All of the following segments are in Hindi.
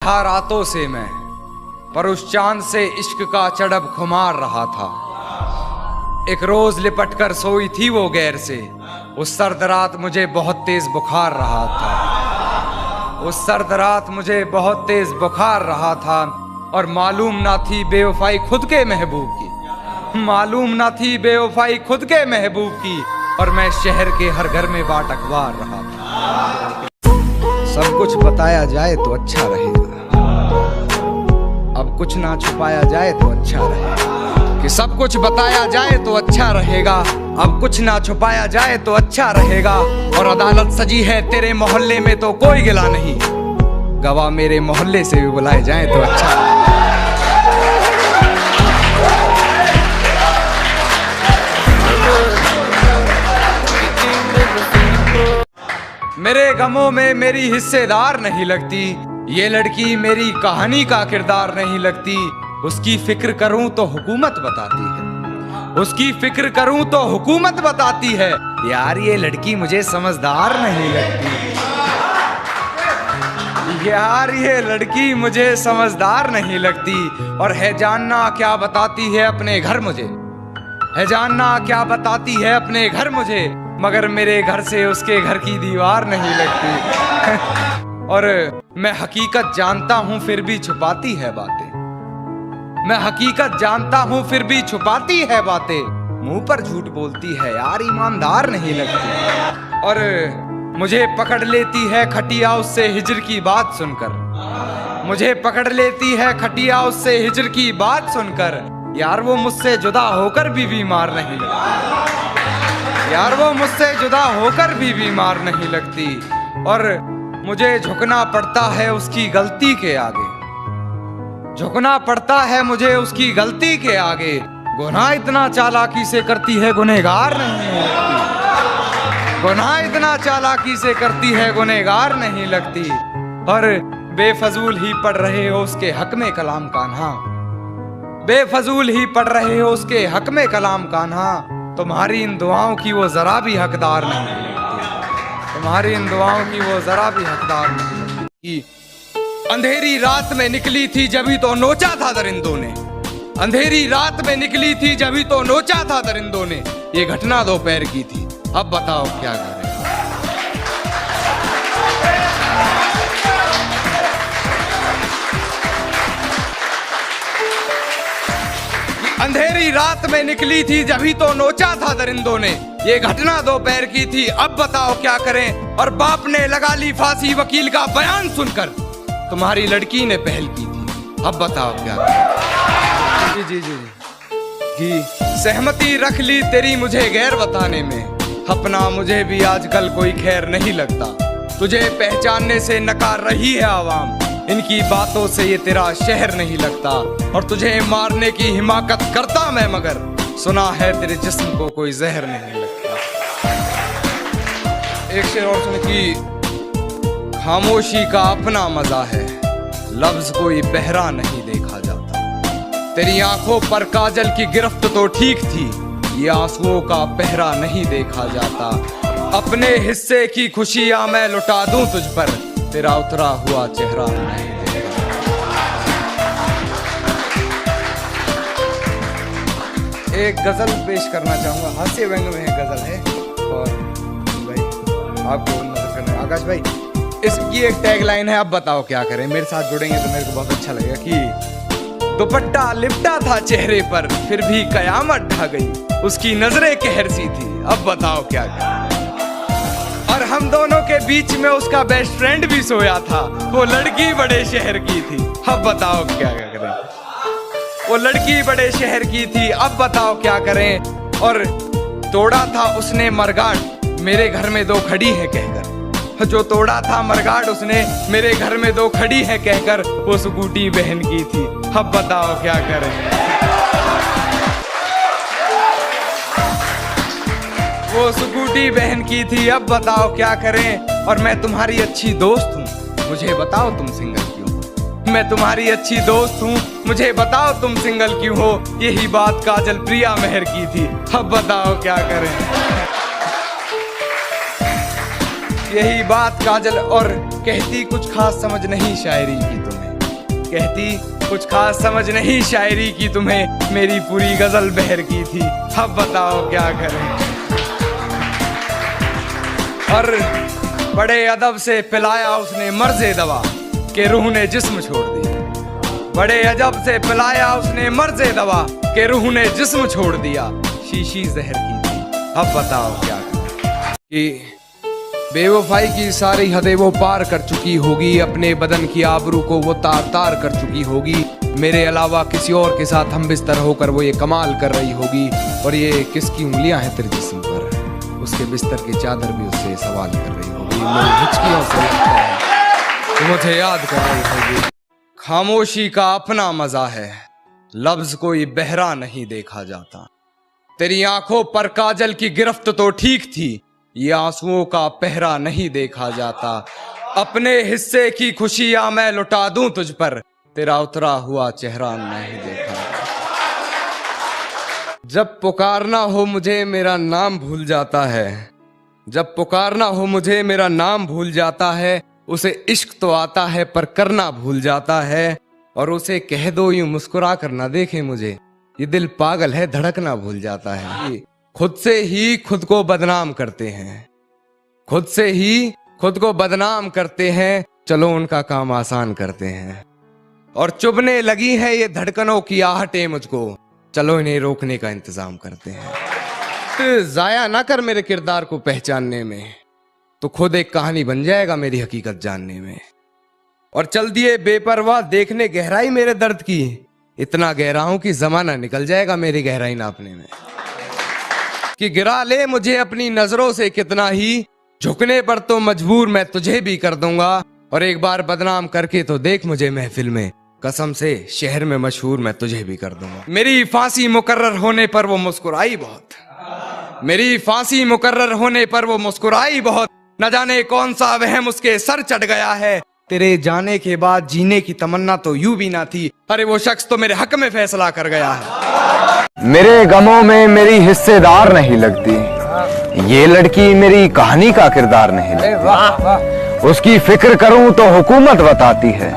था रातों से मैं, पर उस चांद से इश्क का चढ़ब खुमार रहा था। एक रोज लिपट कर सोई थी वो गैर से, उस सर्द रात मुझे बहुत तेज बुखार रहा था। उस सर्द रात मुझे बहुत तेज बुखार रहा था, और मालूम ना थी बेवफाई खुद के महबूब की, मालूम ना थी बेवफाई खुद के महबूब की, और मैं शहर के हर घर में बाट अखबार रहा था। सब कुछ बताया जाए तो अच्छा रहेगा, अब कुछ ना छुपाया जाए तो अच्छा रहेगा। कि सब कुछ बताया जाए तो अच्छा रहेगा, अब कुछ ना छुपाया जाए तो अच्छा रहेगा। और अदालत सजी है तेरे मोहल्ले में तो कोई गिला नहीं, गवाह मेरे मोहल्ले से भी बुलाए जाए तो अच्छा रहेगा। मेरे गमों में मेरी हिस्सेदार नहीं लगती, ये लड़की मेरी कहानी का किरदार नहीं लगती। उसकी फिक्र करूं तो हुकूमत बताती है, उसकी फिक्र करूं तो हुकूमत बताती है। यार ये लड़की मुझे समझदार नहीं लगती, यार ये लड़की मुझे समझदार नहीं लगती। और है जानना क्या बताती है अपने घर मुझे, है जानना क्या बताती है अपने घर मुझे, मगर मेरे घर से उसके घर की दीवार नहीं लगती। और मैं हकीकत जानता हूं फिर भी छुपाती है बातें, मैं हकीकत जानता हूं फिर भी छुपाती है बातें। मुंह पर झूठ बोलती है यार, ईमानदार नहीं लगती। और मुझे पकड़ लेती है खटिया उससे हिजर की बात सुनकर, मुझे पकड़ लेती है खटिया उससे हिजर की बात सुनकर। यार वो मुझसे जुदा होकर भी बीमार नहीं लगती, यार वो मुझसे जुदा होकर भी बीमार नहीं लगती। और मुझे झुकना पड़ता है उसकी गलती के आगे, झुकना पड़ता है मुझे उसकी गलती के आगे। गुनाह इतना चालाकी से करती है गुनहगार नहीं लगती, गुनाह इतना चालाकी से करती है गुनहगार नहीं लगती। और बेफजूल ही पढ़ रहे हो उसके हक में कलाम कान्हा, बेफजूल ही पढ़ रहे हो उसके हक में कलाम कान्हा। तुम्हारी इन दुआओं की वो जरा भी हकदार नहीं लगती, तुम्हारी इन दुआओं की वो जरा भी हकदार नहीं लगती। अंधेरी रात में निकली थी जभी तो नोचा था दरिंदों ने, अंधेरी रात में निकली थी जभी तो नोचा था दरिंदों ने। ये घटना दोपहर की थी, अब बताओ क्या करें। अंधेरी रात में निकली थी जभी तो नोचा था दरिंदों ने, ये घटना दोपहर की थी, अब बताओ क्या करें। और बाप ने लगा ली फांसी वकील का बयान सुनकर, तुम्हारी लड़की ने पहल की थी, अब बताओ क्या करें। जी जी जी जी, सहमति रख ली तेरी मुझे गैर बताने में, अपना मुझे भी आजकल कोई खैर नहीं लगता। तुझे पहचानने से नकार रही है आवाम, इनकी बातों से ये तेरा शहर नहीं लगता। और तुझे मारने की हिमाकत करता मैं, मगर सुना है तेरे जिस्म को कोई जहर नहीं लगता। एक शेर और सुन की, खामोशी का अपना मजा है, लफ्ज कोई बहरा नहीं देखा जाता। तेरी आंखों पर काजल की गिरफ्त तो ठीक थी, ये आंसुओं का पहरा नहीं देखा जाता। अपने हिस्से की खुशियां मैं लुटा दूं तुझ पर, तेरा उतरा हुआ चेहरा नहीं देखा। एक गजल पेश करना चाहूंगा, हास्य व्यंग में गजल है। और भाई आपको नजर करना, आकाश भाई, इसकी एक टैगलाइन है, अब बताओ क्या करें। मेरे साथ जुड़ेंगे तो मेरे को बहुत अच्छा लगेगा। कि दुपट्टा लिपटा था चेहरे पर फिर भी कयामत ढा गई, उसकी नजरें कहर सी थी, अब बताओ क्या करें। और हम दोनों के बीच में उसका बेस्ट फ्रेंड भी सोया था, वो लड़की बड़े शहर की थी, अब बताओ क्या करें। वो लड़की बड़े शहर की थी, अब बताओ क्या करें। और तोड़ा था उसने मरगाट मेरे घर में दो खड़ी है कहकर, जो तोड़ा था मरगाट उसने मेरे घर में दो खड़ी है कहकर, वो स्कूटी बहन की थी, अब बताओ क्या करें। वो स्कूटी बहन की थी, अब बताओ क्या करें। और मैं तुम्हारी अच्छी दोस्त हूँ, मुझे बताओ तुम सिंगल क्यों। मैं तुम्हारी अच्छी दोस्त हूँ, मुझे बताओ तुम सिंगल क्यों हो। यही बात काजल प्रिया मेहर की थी, अब बताओ क्या करें। यही बात काजल और कहती कुछ खास समझ नहीं शायरी की तुम्हें, कहती कुछ खास समझ नहीं शायरी की तुम्हें, मेरी पूरी गजल बहर की थी, अब बताओ क्या करें। और बड़े अदब से पिलाया उसने मर्ज़े दवा के रूह ने जिस्म छोड़ दिया। बड़े अजब से पिलाया उसने मर्ज़े दवा के रूह ने जिस्म छोड़ दिया, शीशी जहर की थी, अब बताओ क्या करें। कि बेवफाई की सारी हदें वो पार कर चुकी होगी, अपने बदन की आबरू को वो तार तार कर चुकी होगी, मेरे अलावा किसी और के साथ हम बिस्तर होकर वो ये कमाल कर रही होगी। और ये किसकी उंगलियां हैं तेरे जिस्म पर, उसके बिस्तर की चादर भी उससे सवाल कर रही होगी, मेरी हिचकियों से लगता है तो मुझे याद कर रही होगी। खामोशी का अपना मजा है, लफ्ज कोई बहरा नहीं देखा जाता, तेरी आंखों पर काजल की गिरफ्त तो ठीक थी, ये आंसुओं का पहरा नहीं देखा जाता, अपने हिस्से की खुशियां मैं लुटा दूं तुझ पर, तेरा उतरा हुआ चेहरा नहीं देखा। जब पुकारना हो मुझे मेरा नाम भूल जाता है, जब पुकारना हो मुझे मेरा नाम भूल जाता है, उसे इश्क तो आता है पर करना भूल जाता है, और उसे कह दो यूं मुस्कुरा कर ना देखे मुझे, ये दिल पागल है धड़कना भूल जाता है। खुद से ही खुद को बदनाम करते हैं, खुद से ही खुद को बदनाम करते हैं, चलो उनका काम आसान करते हैं। और चुभने लगी है ये धड़कनों की आहटें मुझको, चलो इन्हें रोकने का इंतजाम करते हैं। तो जाया ना कर मेरे किरदार को पहचानने में, तो खुद एक कहानी बन जाएगा मेरी हकीकत जानने में। और चल दिए बेपरवाह देखने गहराई मेरे दर्द की, इतना गहरा हूं कि जमाना निकल जाएगा मेरी गहराई नापने में। कि गिरा ले मुझे अपनी नजरों से कितना ही, झुकने पर तो मजबूर मैं तुझे भी कर दूंगा, और एक बार बदनाम करके तो देख मुझे महफिल में, कसम से शहर में मशहूर मैं तुझे भी कर दूंगा। मेरी फांसी मुकर्रर होने पर वो मुस्कुराई बहुत, मेरी फांसी मुकर्रर होने पर वो मुस्कुराई बहुत, न जाने कौन सा वहम उसके सर चढ़ गया है, तेरे जाने के बाद जीने की तमन्ना तो यूं भी ना थी, अरे वो शख्स तो मेरे हक में फैसला कर गया है। मेरे गमों में मेरी हिस्सेदार नहीं लगती, ये लड़की मेरी कहानी का किरदार नहीं लगती। उसकी फिक्र करूं तो हुकूमत बताती है,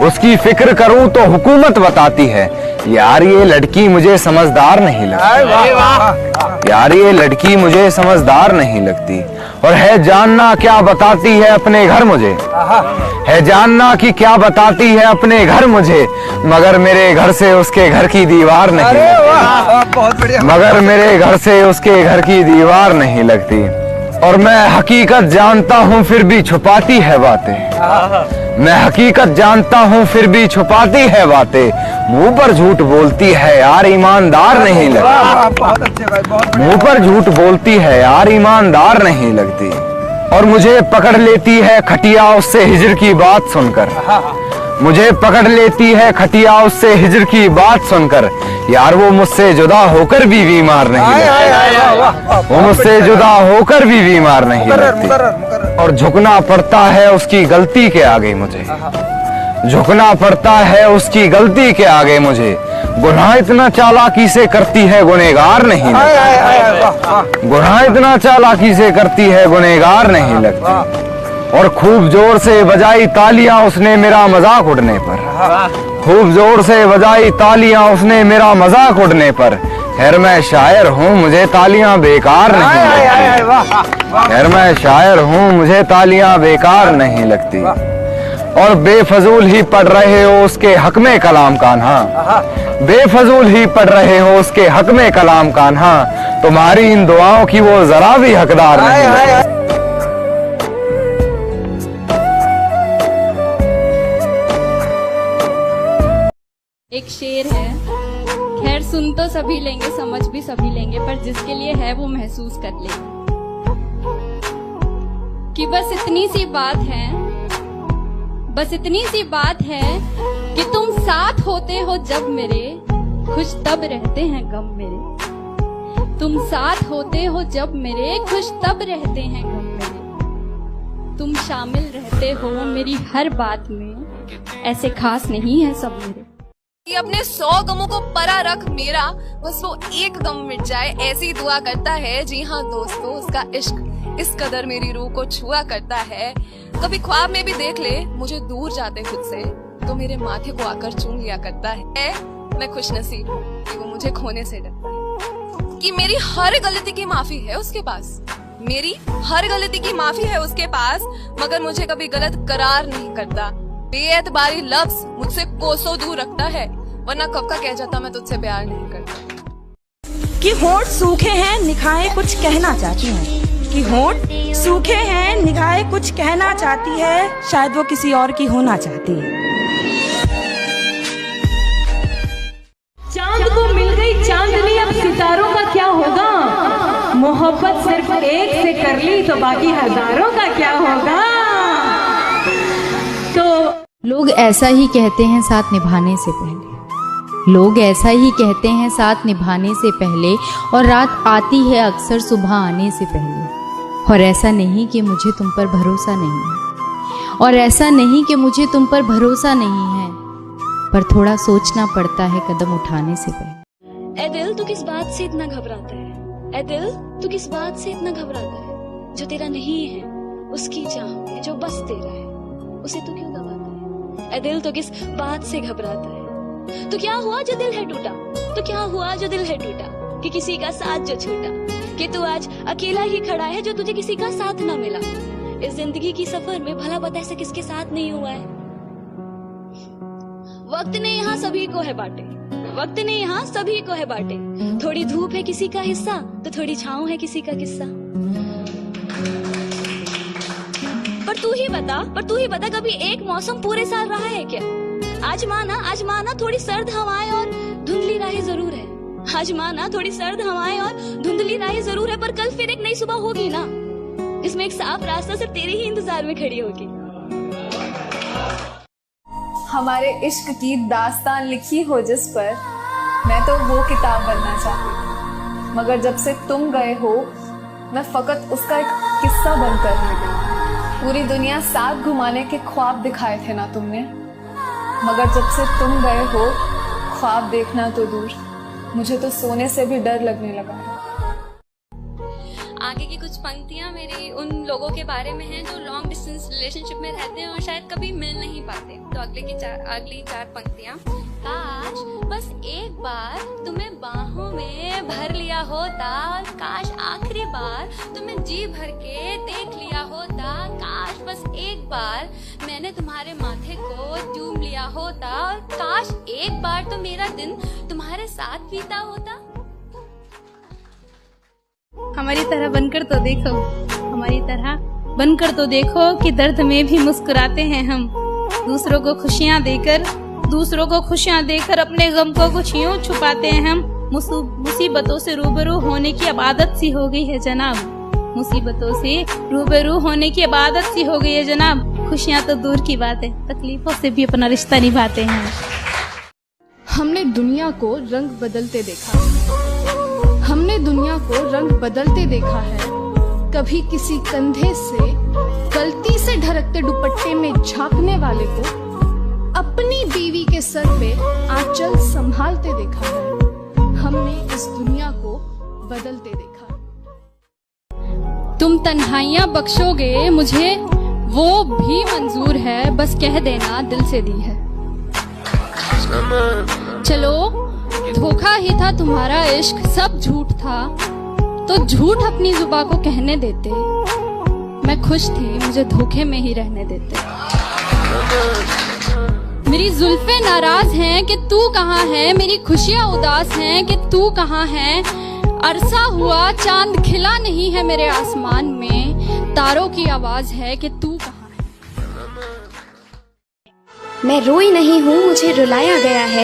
उसकी फिक्र करूं तो हुकूमत बताती है, यार ये लड़की मुझे समझदार नहीं लगती, यार ये लड़की मुझे समझदार नहीं लगती। और है जानना क्या बताती है अपने घर मुझे, है जानना कि क्या बताती है अपने घर मुझे, मगर मेरे घर से उसके घर की दीवार नहीं लगती, मगर मेरे घर से उसके घर की दीवार नहीं लगती। और मैं हकीकत जानता हूँ फिर भी छुपाती है बातें, मैं हकीकत जानता हूँ फिर भी छुपाती है बातें, मुंह पर झूठ बोलती है यार ईमानदार नहीं लगती, मुंह पर झूठ बोलती है यार ईमानदार नहीं लगती। और मुझे पकड़ लेती है खटिया उससे हिजर की बात सुनकर, मुझे पकड़ लेती है खटिया उससे हिजर की बात सुनकर, यार वो मुझसे जुदा होकर भी बीमार नहीं लगती, वो मुझसे जुदा होकर भी बीमार नहीं लगती। और झुकना पड़ता है उसकी गलती के आगे मुझे, झुकना पड़ता है उसकी गलती के आगे मुझे, गुनाह इतना चालाकी से करती है गुनहगार नहीं लगती, गुनाह इतना चालाकी से करती है गुनहगार नहीं लगती। और खूब जोर से बजाई तालियां उसने मेरा मजाक उड़ने पर, खूब जोर से बजाई तालियां उसने मेरा मजाक उड़ने पर, खैर मैं शायर हूँ मुझे तालियां बेकार नहीं लगती, खैर मैं शायर हूँ मुझे तालियां बेकार नहीं लगती। और बेफजूल ही पढ़ रहे हो उसके हक में कलाम कान्हा, बेफजूल ही पढ़ रहे हो उसके हक में कलाम कान्हा, तुम्हारी इन दुआओं की वो जरा भी हकदार नहीं। एक शेर है, खैर सुन तो सभी लेंगे, समझ भी सभी लेंगे, पर जिसके लिए है वो महसूस कर ले कि बस इतनी सी बात है, बस इतनी सी बात है कि तुम साथ होते हो जब मेरे, खुश तब रहते हैं गम मेरे, तुम साथ होते हो जब मेरे, खुश तब रहते हैं गम मेरे, तुम शामिल रहते हो मेरी हर बात में, ऐसे खास नहीं है सब मेरे। कि अपने 100 गमों को परा रख मेरा, बस वो एक गम मिट जाए, ऐसी दुआ करता है। जी हाँ दोस्तों, उसका इश्क इस कदर मेरी रूह को छुआ करता है। कभी ख्वाब में भी देख ले मुझे दूर जाते खुद से, तो मेरे माथे को आकर चूम लिया करता है। मैं खुशनसीब हूँ कि वो मुझे खोने से डरता है, कि मेरी हर गलती की माफी है उसके पास, मेरी हर गलती की माफी है उसके पास, मगर मुझे कभी गलत करार नहीं करता। बेएतबारी लफ्ज मुझसे कोसों दूर रखता है, वरना कब का कह जाता मैं तुझसे प्यार नहीं करता। कि होंठ सूखे हैं निगाहें कुछ कहना चाहती हैं, कि होंठ सूखे हैं निगाहें कुछ कहना चाहती है, शायद वो किसी और की होना चाहती है। चांद को मिल गई चांदनी, अब सितारों का क्या होगा। मोहब्बत सिर्फ एक से कर ली तो बाकी हजारों का क्या होगा। तो लोग ऐसा ही कहते हैं साथ निभाने से पहले, लोग ऐसा ही कहते हैं साथ निभाने से पहले, और रात आती है अक्सर सुबह आने से पहले। और ऐसा नहीं कि मुझे तुम पर भरोसा नहीं है, और ऐसा नहीं कि मुझे तुम पर भरोसा नहीं है, पर थोड़ा सोचना पड़ता है कदम उठाने से पहले। ऐ दिल तू किस बात से इतना घबराता है, ऐ दिल तू किस बात से इतना घबराता है। जो तेरा नहीं है उसकी चाह में जो बस तेरा है, उसे तू क्यों दबाता है। ऐ दिल तो किस बात से घबराता है। तो क्या हुआ जो दिल है टूटा, तो क्या हुआ जो दिल है टूटा, कि किसी का साथ जो छूटा, कि तू आज अकेला ही खड़ा है जो तुझे किसी का साथ ना मिला। इस जिंदगी की सफर में भला बता ऐसा किसके साथ नहीं हुआ है। वक्त ने यहाँ सभी को है बांटे, वक्त ने यहाँ सभी को है बांटे। थोड़ी धूप है किसी का हिस्सा तो थोड़ी छाँव है किसी का किस्सा। पर तू ही बता कभी एक मौसम पूरे साल रहा है क्या। आज माना थोड़ी सर्द हवाएं और धुंधली राहें जरूर है। आज माना थोड़ी सर्द हवाएं और धुंधली राहें जरूर है, पर कल फिर एक नई सुबह होगी ना, जिसमें एक साफ रास्ता सिर्फ तेरे ही इंतजार में खड़ी होगी। हमारे इश्क की दास्तान लिखी हो जिस पर, मैं तो वो किताब बनना चाहती, मगर जब से तुम गए हो मैं फकत उसका एक किस्सा बनकर रह गई। पूरी दुनिया साथ घुमाने के ख्वाब दिखाए थे ना तुमने, मगर जब से तुम गए हो ख्वाब देखना तो दूर, मुझे तो सोने से भी डर लगने लगा है। आगे की कुछ पंक्तियां मेरी उन लोगों के बारे में हैं जो लॉन्ग डिस्टेंस रिलेशनशिप में रहते हैं और शायद कभी मिल नहीं पाते। तो अगली चार पंक्तियां। काश बस एक बार तुम्हें बाहों में भर लिया होता, काश आखिरी बार तुम्हें जी भर के देख लिया होता, काश बस एक बार मैंने तुम्हारे माथे को चूम लिया होता, और काश एक बार तो मेरा दिन तुम्हारे साथ बीता होता। हमारी तरह बनकर तो देखो, हमारी तरह बनकर तो देखो कि दर्द में भी मुस्कुराते हैं हम। दूसरों को खुशियाँ देकर अपने गम को कुछ यूं छुपाते हैं हम। मुसीबतों से रूबरू होने की अब आदत सी हो गई है जनाब, मुसीबतों से रूबरू होने की अब आदत सी हो गई है जनाब। खुशियाँ तो दूर की बात है, तकलीफों से भी अपना रिश्ता निभाते हैं। हमने दुनिया को रंग बदलते देखा, हमने दुनिया को रंग बदलते देखा है। कभी किसी कंधे से गलती से ढरकते दुपट्टे में झांकने वाले को अपनी बीवी के सर पे आंचल संभालते देखा है। हमने इस दुनिया को बदलते देखा। तुम तन्हाइयां बख्शोगे मुझे वो भी मंजूर है, बस कह देना दिल से दी है। चलो धोखा ही था तुम्हारा इश्क, सब झूठ था, तो झूठ अपनी जुबान को कहने देते। मैं खुश थी, मुझे धोखे में ही रहने देते। मेरी जुल्फे नाराज हैं कि तू कहाँ है, मेरी खुशियाँ उदास हैं कि तू कहाँ है। अरसा हुआ चांद खिला नहीं है मेरे आसमान में, तारों की आवाज है कि तू कहाँ है। मैं रोई नहीं हूँ, मुझे रुलाया गया है।